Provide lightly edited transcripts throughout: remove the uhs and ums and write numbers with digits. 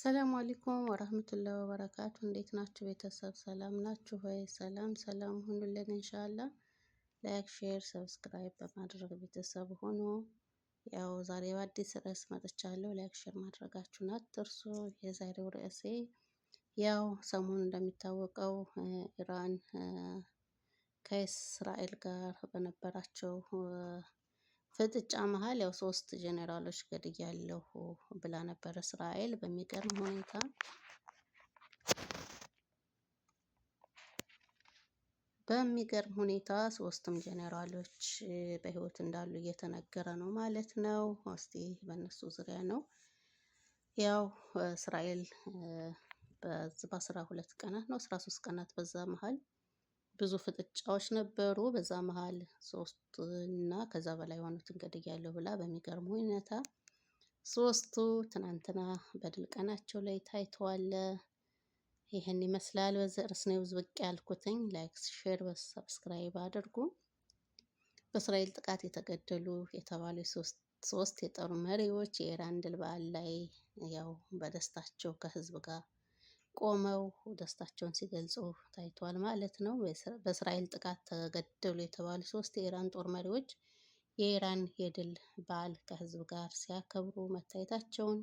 ሰላም አለይኩም ወራህመቱላሂ ወበረካቱ። እንዴት ናችሁ ቤተሰብ? ሰላም ናችሁ ወይ? ሰላም ሁኑልን ኢንሻአላህ። ላይክ፣ ሼር፣ ሰብስክራይብ በማድረግ ቤተሰብ ሆኖ ያው ዛሬ በአዲስ ርዕስ መጥቻለሁ። ላይክ ሼር ማድረጋችሁን አትርሱ። የዛሬው ርዕሴ ያው ሰሞኑን እንደሚታወቀው ኢራን ከእስራኤል ጋር በነበራቸው ፍጥጫ መሀል ያው 3 ጄኔራሎች ገድያለሁ ብላ ነበር እስራኤል። በሚገርም ሁኔታ 3ም ጄኔራሎች በህይወት እንዳሉ እየተነገረ ነው ማለት ነው። እስቲ በእነሱ ዙሪያ ነው ያው እስራኤል በ12 ቀናት ነው 13 ቀናት በዛ መሀል ብዙ ፍጥጫዎች ነበሩ። በዛ መሀል 3 እና ከዛ በላይ የሆኑትን ገድያለሁ ብላ በሚገርም ሁኔታ 3ቱ ትናንትና በድል ቀናቸው ላይ ታይተዋል። ይህን ይመስላል። በዚህ ርዕስ ነው ብቅ ያልኩትኝ። ላይክ፣ ሼር፣ ሰብስክራይብ አድርጉ። በእስራኤል ጥቃት የተገደሉ የተባሉ ሶስት የጦር መሪዎች የኢራን ድል በዓል ላይ ያው በደስታቸው ከህዝብ ጋር ቆመው ደስታቸውን ሲገልጹ ታይቷል ማለት ነው። በእስራኤል ጥቃት ተገደሉ የተባሉ 3 የኢራን ጦር መሪዎች የኢራን የድል በዓል ከህዝብ ጋር ሲያከብሩ መታየታቸውን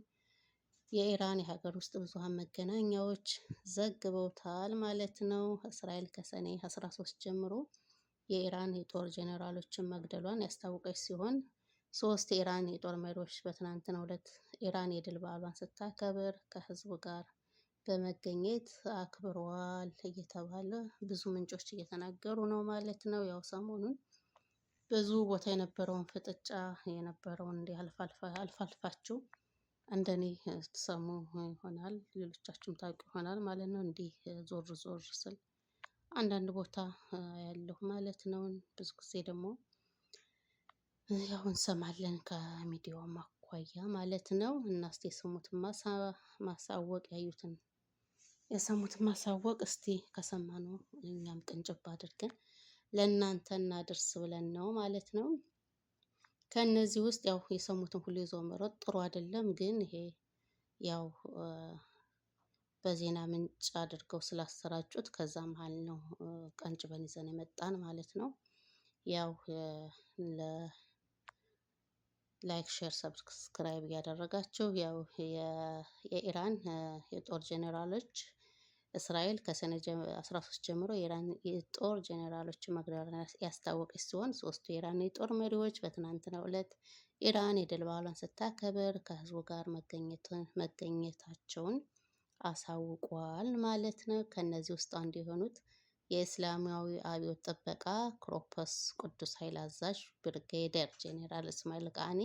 የኢራን የሀገር ውስጥ ብዙሃን መገናኛዎች ዘግበውታል ማለት ነው። እስራኤል ከሰኔ 13 ጀምሮ የኢራን የጦር ጄኔራሎችን መግደሏን ያስታወቀች ሲሆን 3 የኢራን የጦር መሪዎች በትናንትናው ዕለት ኢራን የድል በዓሏን ስታከብር ከህዝቡ ጋር በመገኘት አክብረዋል እየተባለ ብዙ ምንጮች እየተናገሩ ነው ማለት ነው። ያው ሰሞኑን ብዙ ቦታ የነበረውን ፍጥጫ የነበረውን እንዲህ አልፋችሁ እንደኔ ትሰሙ ይሆናል፣ ሌሎቻችሁም ታውቁ ይሆናል ማለት ነው። እንዲህ ዞር ዞር ስል አንዳንድ ቦታ ያለሁ ማለት ነው። ብዙ ጊዜ ደግሞ ያው እንሰማለን ከሚዲያውም አኳያ ማለት ነው። እና እስቲ የሰሙትን ማሳወቅ ያዩትን የሰሙትን ማሳወቅ እስቲ ከሰማነው እኛም ቅንጭብ አድርገን ለእናንተ እናድርስ ብለን ነው ማለት ነው። ከእነዚህ ውስጥ ያው የሰሙትን ሁሉ ይዞ መሮጥ ጥሩ አይደለም፣ ግን ይሄ ያው በዜና ምንጭ አድርገው ስላሰራጩት ከዛ መሀል ነው ቀንጭበን ይዘን የመጣን ማለት ነው። ያው ላይክ፣ ሼር፣ ሰብስክራይብ እያደረጋችሁ ያው የኢራን የጦር ጄኔራሎች እስራኤል ከሰኔ 13 ጀምሮ የኢራን የጦር ጄኔራሎችን መግደሏን ያስታወቀች ሲሆን 3ቱ የኢራን የጦር መሪዎች በትናንትናው ዕለት ኢራን የድል በዓሏን ስታከብር ከህዝቡ ጋር መገኘታቸውን አሳውቋል ማለት ነው። ከነዚህ ውስጥ አንዱ የሆኑት የእስላማዊ አብዮት ጥበቃ ኮርፕስ ቅዱስ ኃይል አዛዥ ብርጌደር ጄኔራል እስማኤል ቃኒ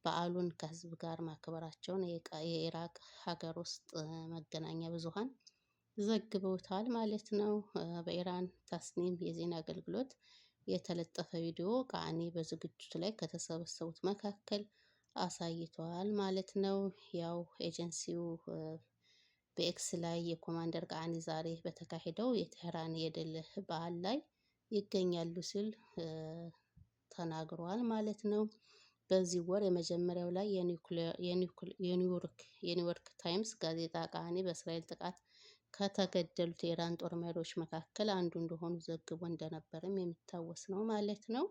በዓሉን ከህዝብ ጋር ማክበራቸውን የኢራቅ ሀገር ውስጥ መገናኛ ብዙሃን ዘግበውታል ማለት ነው። በኢራን ታስኒም የዜና አገልግሎት የተለጠፈ ቪዲዮ ቃኒ በዝግጅቱ ላይ ከተሰበሰቡት መካከል አሳይቷል ማለት ነው። ያው ኤጀንሲው በኤክስ ላይ የኮማንደር ቃኒ ዛሬ በተካሄደው የቴህራን የድል በዓል ላይ ይገኛሉ ሲል ተናግሯል ማለት ነው። በዚህ ወር የመጀመሪያው ላይ የኒውዮርክ ታይምስ ጋዜጣ ቃኒ በእስራኤል ጥቃት ከተገደሉት የኢራን ጦር መሪዎች መካከል አንዱ እንደሆኑ ዘግቦ እንደነበርም የሚታወስ ነው ማለት ነው።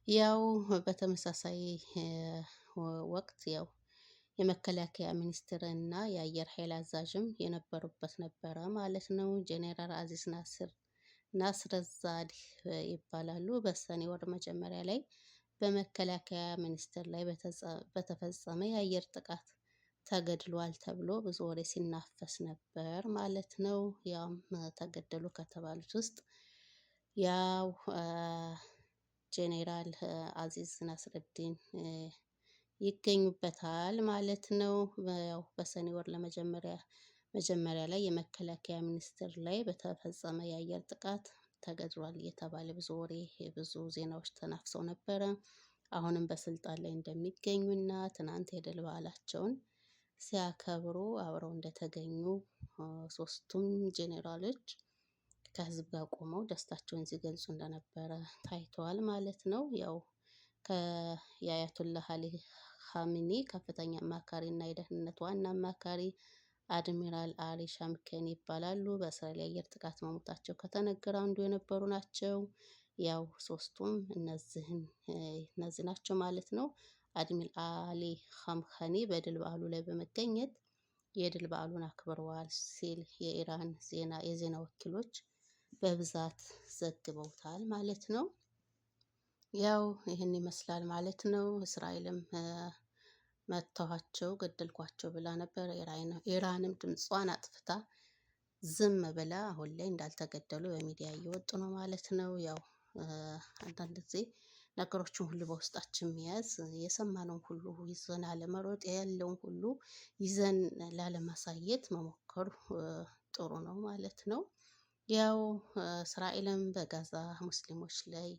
ያው በተመሳሳይ ወቅት ያው የመከላከያ ሚኒስትር እና የአየር ኃይል አዛዥም የነበሩበት ነበረ ማለት ነው። ጄኔራል አዚዝ ናስረዛዲ ይባላሉ። በሰኔ ወር መጀመሪያ ላይ በመከላከያ ሚኒስቴር ላይ በተፈጸመ የአየር ጥቃት ተገድሏል ተብሎ ብዙ ወሬ ሲናፈስ ነበር ማለት ነው። ያም ተገደሉ ከተባሉት ውስጥ ያው ጄኔራል አዚዝ ናስረዲን ይገኙበታል ማለት ነው። ያው በሰኔ ወር መጀመሪያ ላይ የመከላከያ ሚኒስቴር ላይ በተፈጸመ የአየር ጥቃት ተገድሏል እየተባለ ብዙ ወሬ ብዙ ዜናዎች ተናፍሰው ነበረ። አሁንም በስልጣን ላይ እንደሚገኙና ትናንት የድል በዓላቸውን ሲያከብሩ አብረው እንደተገኙ 3ቱም ጄኔራሎች ከህዝብ ጋር ቆመው ደስታቸውን ሲገልጹ እንደነበረ ታይተዋል ማለት ነው። ያው የአያቶላህ አሊ ኻሜኒ ከፍተኛ አማካሪ እና የደህንነት ዋና አማካሪ አድሚራል አሊ ሻምከኒ ይባላሉ። በእስራኤል የአየር ጥቃት መሞታቸው ከተነገረ አንዱ የነበሩ ናቸው። ያው ሶስቱም እነዚህ ናቸው ማለት ነው። አድሚራል አሊ ሻምከኒ በድል በዓሉ ላይ በመገኘት የድል በዓሉን አክብረዋል ሲል የኢራን የዜና ወኪሎች በብዛት ዘግበውታል ማለት ነው። ያው ይህን ይመስላል ማለት ነው። እስራኤልም መተዋቸው ገደልኳቸው ብላ ነበር። ኢራንም ድምጿን አጥፍታ ዝም ብላ አሁን ላይ እንዳልተገደሉ በሚዲያ እየወጡ ነው ማለት ነው። ያው አንዳንድ ጊዜ ነገሮችን ሁሉ በውስጣችን መያዝ የሰማነውን ሁሉ ይዘን አለመሮጥ ያለውን ሁሉ ይዘን ላለማሳየት መሞከሩ ጥሩ ነው ማለት ነው። ያው እስራኤልም በጋዛ ሙስሊሞች ላይ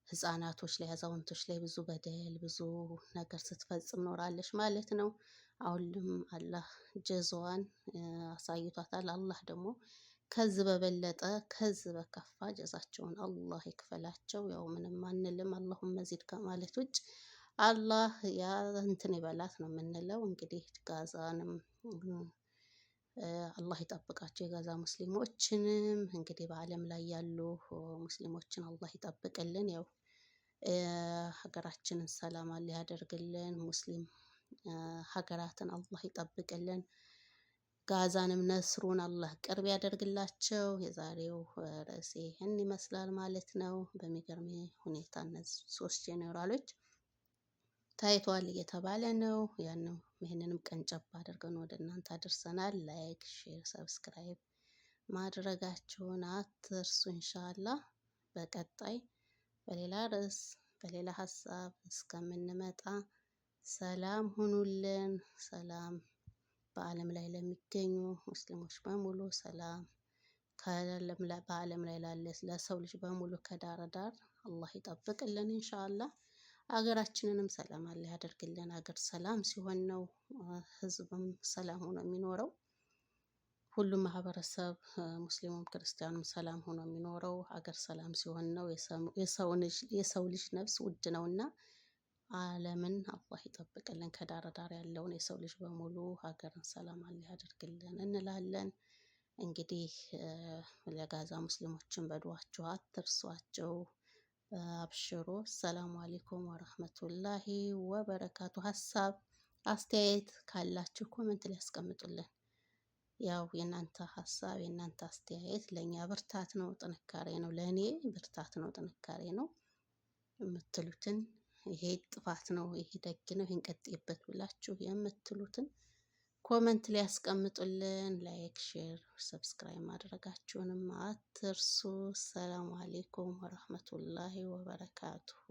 ህፃናቶች ላይ አዛውንቶች ላይ ብዙ በደል ብዙ ነገር ስትፈጽም ኖራለች ማለት ነው። አሁንም አላህ ጀዛዋን አሳይቷታል። አላህ ደግሞ ከዚህ በበለጠ ከዚህ በከፋ ጀዛቸውን አላህ ይክፈላቸው። ያው ምንም አንልም አላሁመ ዚድ ከማለት ውጭ አላህ ያ እንትን ይበላት ነው የምንለው። እንግዲህ ጋዛንም አላህ ይጠብቃቸው የጋዛ ሙስሊሞችንም እንግዲህ በዓለም ላይ ያሉ ሙስሊሞችን አላህ ይጠብቅልን። ያው ሀገራችንን ሰላም አላህ ያደርግልን። ሙስሊም ሀገራትን አላህ ይጠብቅልን። ጋዛንም ነስሩን አላህ ቅርብ ያደርግላቸው። የዛሬው ርዕሴ ይህን ይመስላል ማለት ነው። በሚገርም ሁኔታ እነዚህ 3 ጄኔራሎች ታይቷል እየተባለ ነው። ይህንንም ቀንጨብ አድርገን ወደ እናንተ አድርሰናል። ላይክ፣ ሼር፣ ሰብስክራይብ ማድረጋችሁን አትርሱ። ኢንሻአላህ በቀጣይ በሌላ ርዕስ በሌላ ሀሳብ እስከምንመጣ ሰላም ሁኑልን። ሰላም በዓለም ላይ ለሚገኙ ሙስሊሞች በሙሉ ሰላም በዓለም ላይ ላለ ለሰው ልጅ በሙሉ ከዳር ዳር አላህ ይጠብቅልን ኢንሻአላህ። ሀገራችንንም ሰላም አላህ ያደርግልን። ሀገር ሰላም ሲሆን ነው ህዝብም ሰላም ሆኖ የሚኖረው። ሁሉም ማህበረሰብ ሙስሊሙም ክርስቲያኑም ሰላም ሆኖ የሚኖረው ሀገር ሰላም ሲሆን ነው። የሰው ልጅ ነፍስ ውድ ነውና ዓለምን አላህ ይጠብቅልን። ከዳር ዳር ያለውን የሰው ልጅ በሙሉ ሀገርን ሰላም አላህ ያደርግልን እንላለን። እንግዲህ ለጋዛ ሙስሊሞችን በዱዓችሁ አትርሷቸው። አብሽሮ። ሰላም አለይኩም ወራህመቱላሂ ወበረካቱ። ሀሳብ አስተያየት ካላችሁ ኮሜንት ላይ ያስቀምጡልን። ያው የእናንተ ሀሳብ የእናንተ አስተያየት ለእኛ ብርታት ነው፣ ጥንካሬ ነው። ለእኔ ብርታት ነው፣ ጥንካሬ ነው። የምትሉትን ይሄ ጥፋት ነው፣ ይሄ ደግ ነው፣ ይሄን ቀጥይበት ብላችሁ የምትሉትን ኮመንት ላይ ያስቀምጡልን። ላይክ፣ ሼር፣ ሰብስክራይብ ማድረጋችሁንም አትርሱ። ሰላም አለይኩም ወራህመቱላሂ ወበረካቱሁ።